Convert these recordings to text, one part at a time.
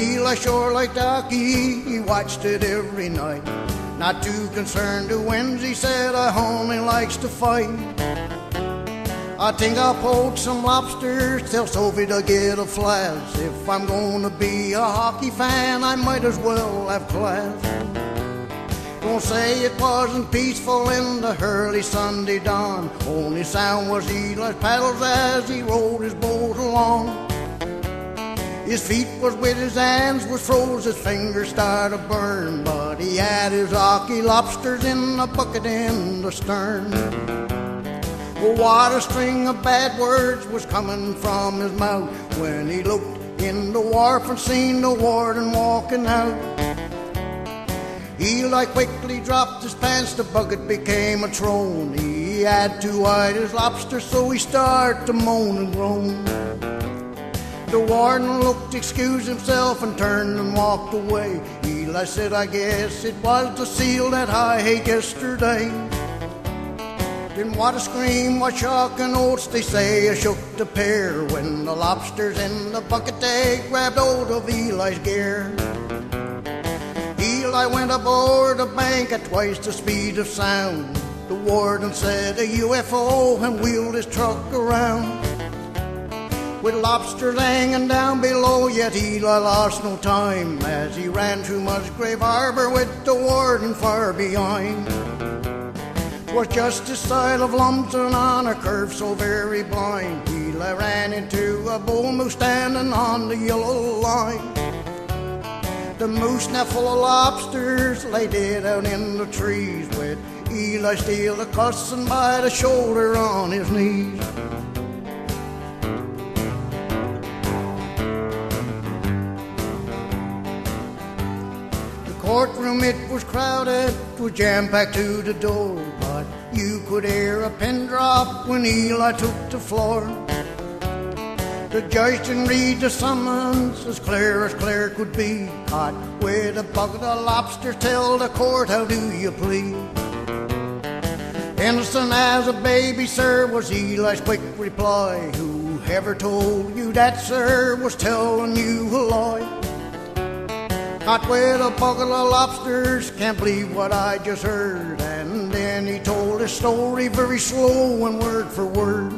Eli sure liked hockey, he watched it every night. Not too concerned to wins, he said, I only likes to fight. I think I'll poach some lobsters, tell Sophie to get a flask. If I'm gonna be a hockey fan, I might as well have class. Don't say it wasn't peaceful in the early Sunday dawn. Only sound was Eli's paddles as he rowed his boat along. His feet was wet, his hands was froze, his fingers started to burn. But he had his hockey lobsters in a bucket in the stern. Oh, what a string of bad words was coming from his mouth when he looked in the wharf and seen the warden walking out. Eli quickly dropped his pants, the bucket became a throne. He had to hide his lobster, so he started to moan and groan. The warden looked, excused himself, and turned and walked away. Eli said, I guess it was the seal that I ate yesterday. Then what a scream, what shock and oaths, they say, shook the pair. When the lobsters in the bucket, they grabbed hold of Eli's gear. Eli went aboard the bank at twice the speed of sound. The warden said a UFO and wheeled his truck around. With lobsters hanging down below, yet Eli lost no time as he ran through Musgrave Harbor with the warden far behind. 'Twas just this side of Lumpton on a curve so very blind. Eli ran into a bull moose standing on the yellow line. The moose, now full of lobsters, lay dead out in the trees, with Eli still a cussing by the shoulder on his knees. Courtroom, it was crowded, 'twas jam-packed to the door, but you could hear a pin drop when Eli took the floor. The judge didn't read the summons as clear could be. Hot with a bucket of lobster, tell the court, how do you plead? Innocent as a baby, sir, was Eli's quick reply. Whoever told you that, sir, was telling you a lie. Caught with a bucket of lobsters, can't believe what I just heard. And then he told his story very slow and word for word.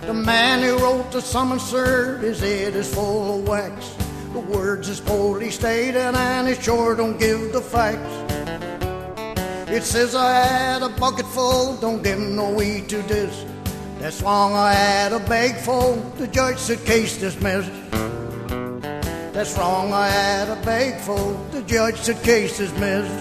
The man who wrote the summons, sir, his head is full of wax. The words is poorly stated and it sure don't give the facts. It says I had a bucket full, don't give no heed to this. That's wrong, I had a bag full, the judge said case dismissed. That's wrong, I had a bag full, the judge said case dismissed.